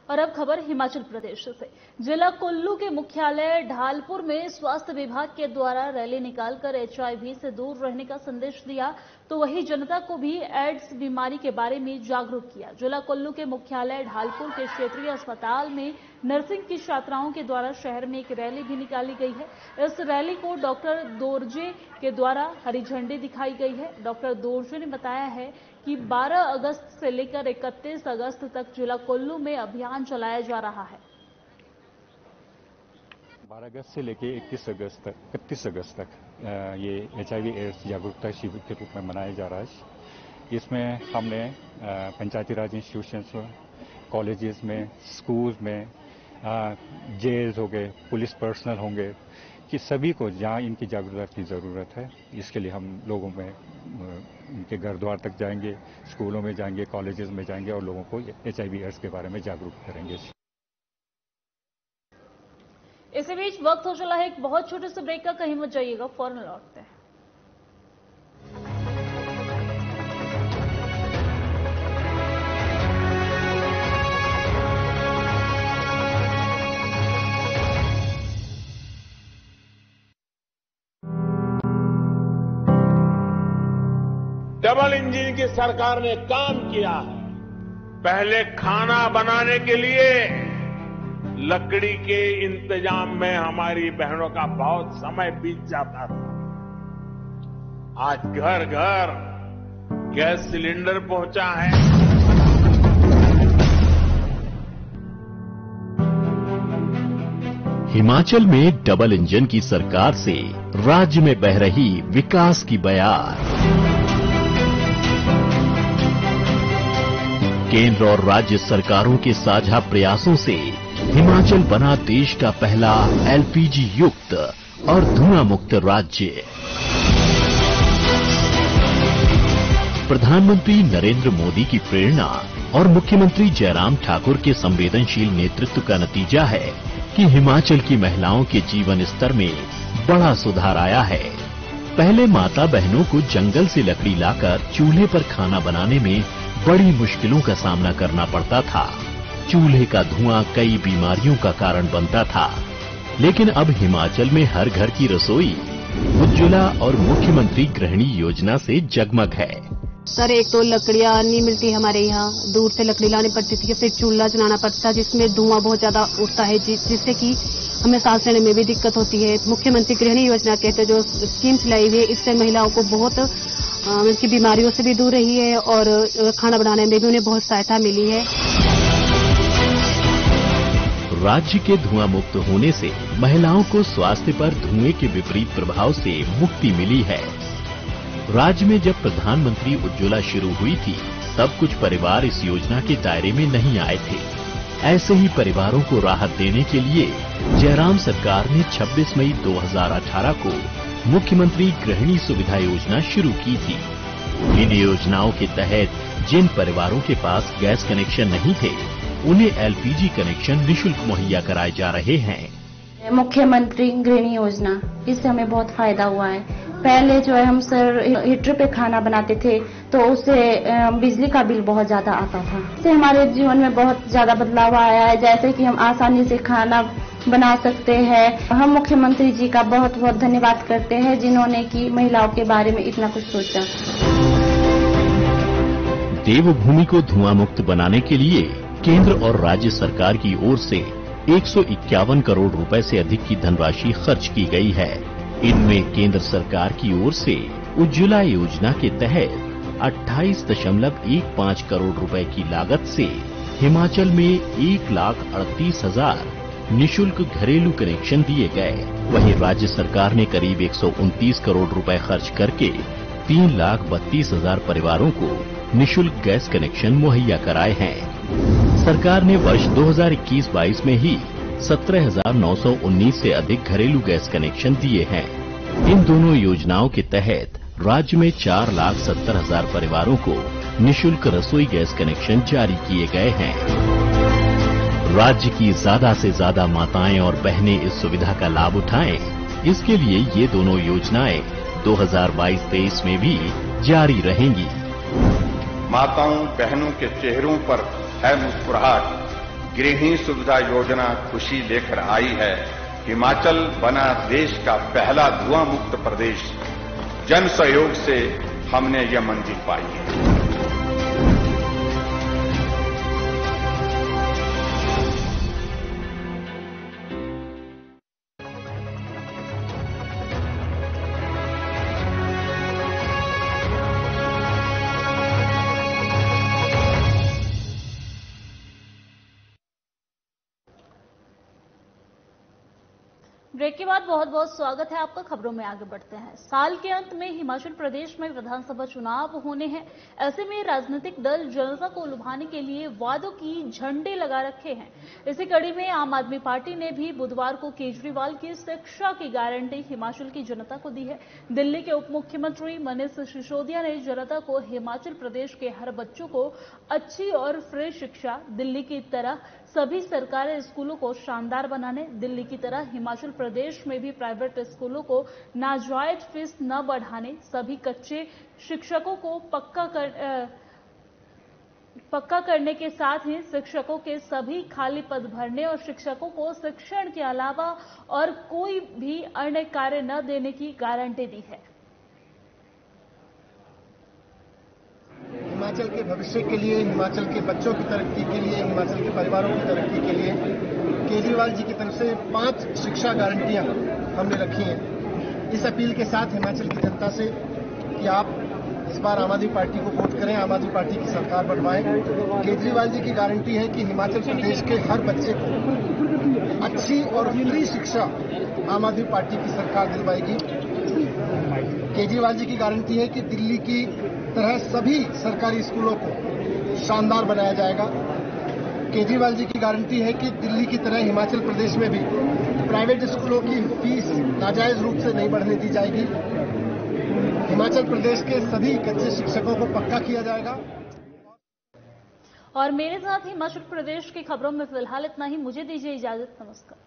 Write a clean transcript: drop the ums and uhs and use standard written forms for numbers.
और अब खबर हिमाचल प्रदेश से। जिला कुल्लू के मुख्यालय ढालपुर में स्वास्थ्य विभाग के द्वारा रैली निकालकर HIV से दूर रहने का संदेश दिया, तो वहीं जनता को भी एड्स बीमारी के बारे में जागरूक किया। जिला कुल्लू के मुख्यालय ढालपुर के क्षेत्रीय अस्पताल में नर्सिंग की छात्राओं के द्वारा शहर में एक रैली भी निकाली गई है। इस रैली को डॉक्टर दोरजे के द्वारा हरी झंडी दिखाई गई है। डॉक्टर दोरजे ने बताया है कि 12 अगस्त से लेकर 31 अगस्त तक जिला कुल्लू में अभियान चलाया जा रहा है। 12 अगस्त से लेकर 31 अगस्त तक ये HIV एड्स जागरूकता शिविर के रूप में मनाया जा रहा है। इसमें हमने पंचायती राज इंस्टीट्यूशंस में, कॉलेजेस में, स्कूल में, जेल्स हो गए, पुलिस पर्सनल होंगे कि सभी को जहां इनकी जागरूकता की जरूरत है, इसके लिए हम लोगों में उनके घर द्वार तक जाएंगे, स्कूलों में जाएंगे, कॉलेजेस में जाएंगे और लोगों को HIV एड्स के बारे में जागरूक करेंगे। इसी बीच वक्त हो चला है एक बहुत छोटे से ब्रेक का, कहीं मत जाइएगा, फौरन लौटते हैं। डबल इंजन की सरकार ने काम किया है। पहले खाना बनाने के लिए लकड़ी के इंतजाम में हमारी बहनों का बहुत समय बीत जाता था। आज घर घर गैस सिलेंडर पहुंचा है। हिमाचल में डबल इंजन की सरकार से राज्य में बह रही विकास की बयार। केंद्र और राज्य सरकारों के साझा प्रयासों से हिमाचल बना देश का पहला LPG युक्त और धुआं मुक्त राज्य। प्रधानमंत्री नरेंद्र मोदी की प्रेरणा और मुख्यमंत्री जयराम ठाकुर के संवेदनशील नेतृत्व का नतीजा है कि हिमाचल की महिलाओं के जीवन स्तर में बड़ा सुधार आया है। पहले माता बहनों को जंगल से लकड़ी लाकर चूल्हे पर खाना बनाने में बड़ी मुश्किलों का सामना करना पड़ता था। चूल्हे का धुआं कई बीमारियों का कारण बनता था, लेकिन अब हिमाचल में हर घर की रसोई उज्ज्वला और मुख्यमंत्री गृहिणी योजना से जगमग है। सर, एक तो लकड़ियां नहीं मिलती हमारे यहाँ, दूर से लकड़ी लानी पड़ती थी, फिर चूल्हा जलाना पड़ता था जिसमें धुआं बहुत ज्यादा उठता है, जिससे कि हमें सांस लेने में भी दिक्कत होती है। मुख्यमंत्री गृहिणी योजना कहते जो स्कीम चलाई हुई है, इससे महिलाओं को बहुत उनकी बीमारियों से भी दूर रही है और खाना बनाने में भी उन्हें बहुत सहायता मिली है। राज्य के धुआं मुक्त होने से महिलाओं को स्वास्थ्य पर धुएं के विपरीत प्रभाव से मुक्ति मिली है। राज्य में जब प्रधानमंत्री उज्ज्वला शुरू हुई थी, तब कुछ परिवार इस योजना के दायरे में नहीं आए थे। ऐसे ही परिवारों को राहत देने के लिए जयराम सरकार ने 26 मई 2018 को मुख्यमंत्री गृहिणी सुविधा योजना शुरू की थी। इन योजनाओं के तहत जिन परिवारों के पास गैस कनेक्शन नहीं थे, उन्हें LPG कनेक्शन निःशुल्क मुहैया कराए जा रहे हैं। मुख्यमंत्री गृहिणी योजना, इससे हमें बहुत फायदा हुआ है। पहले जो है हम सर हीटर पे खाना बनाते थे, तो उससे बिजली का बिल बहुत ज्यादा आता था। इससे हमारे जीवन में बहुत ज्यादा बदलाव आया है, जैसे कि हम आसानी से खाना बना सकते हैं। हम मुख्यमंत्री जी का बहुत बहुत धन्यवाद करते हैं, जिन्होंने की महिलाओं के बारे में इतना कुछ सोचा। देवभूमि को धुआं मुक्त बनाने के लिए केंद्र और राज्य सरकार की ओर से 151 करोड़ रुपए से अधिक की धनराशि खर्च की गई है। इनमें केंद्र सरकार की ओर से उज्ज्वला योजना के तहत 28.15 करोड़ रुपए की लागत से हिमाचल में 1,38,000 निःशुल्क घरेलू कनेक्शन दिए गए। वहीं राज्य सरकार ने करीब 129 करोड़ रुपए खर्च करके 3,32,000 परिवारों को निःशुल्क गैस कनेक्शन मुहैया कराए हैं। सरकार ने वर्ष 2021-22 में ही 17,919 से अधिक घरेलू गैस कनेक्शन दिए हैं। इन दोनों योजनाओं के तहत राज्य में 4,70,000 परिवारों को निःशुल्क रसोई गैस कनेक्शन जारी किए गए हैं। राज्य की ज्यादा से ज्यादा माताएं और बहनें इस सुविधा का लाभ उठाएं, इसके लिए ये दोनों योजनाएं 2022-23 में भी जारी रहेंगी। माताओं बहनों के चेहरों पर है मुस्कुराहट, गृहिणी सुविधा योजना खुशी लेकर आई है। हिमाचल बना देश का पहला धुआं मुक्त प्रदेश। जन सहयोग से हमने यह मंजिल पाई है। ब्रेक के बाद बहुत बहुत स्वागत है आपका। खबरों में आगे बढ़ते हैं। साल के अंत में हिमाचल प्रदेश में विधानसभा चुनाव होने हैं। ऐसे में राजनीतिक दल जनता को लुभाने के लिए वादों की झंडे लगा रखे हैं। इसी कड़ी में आम आदमी पार्टी ने भी बुधवार को केजरीवाल की शिक्षा की गारंटी हिमाचल की जनता को दी है। दिल्ली के उप मुख्यमंत्री मनीष सिसोदिया ने जनता को हिमाचल प्रदेश के हर बच्चों को अच्छी और फ्री शिक्षा, दिल्ली की तरह सभी सरकारी स्कूलों को शानदार बनाने, दिल्ली की तरह हिमाचल प्रदेश में भी प्राइवेट स्कूलों को नाजायज फीस न बढ़ाने, सभी कच्चे शिक्षकों को पक्का करने के साथ ही शिक्षकों के सभी खाली पद भरने और शिक्षकों को शिक्षण के अलावा और कोई भी अन्य कार्य न देने की गारंटी दी है। हिमाचल के भविष्य के लिए, हिमाचल के बच्चों की तरक्की के लिए, हिमाचल के परिवारों की तरक्की के लिए केजरीवाल जी की तरफ से 5 शिक्षा गारंटियां हमने रखी हैं। इस अपील के साथ हिमाचल की जनता से कि आप इस बार आम आदमी पार्टी को वोट करें, आम आदमी पार्टी की सरकार बनवाएं। केजरीवाल जी की गारंटी है कि हिमाचल प्रदेश के हर बच्चे को अच्छी और फ्री शिक्षा आम आदमी पार्टी की सरकार दिलवाएगी। केजरीवाल जी की गारंटी है कि दिल्ली की तरह सभी सरकारी स्कूलों को शानदार बनाया जाएगा। केजरीवाल जी की गारंटी है कि दिल्ली की तरह हिमाचल प्रदेश में भी प्राइवेट स्कूलों की फीस नाजायज रूप से नहीं बढ़ने दी जाएगी। हिमाचल प्रदेश के सभी कच्चे शिक्षकों को पक्का किया जाएगा। और मेरे साथ हिमाचल प्रदेश की खबरों में फिलहाल इतना ही। मुझे दीजिए इजाजत। नमस्कार।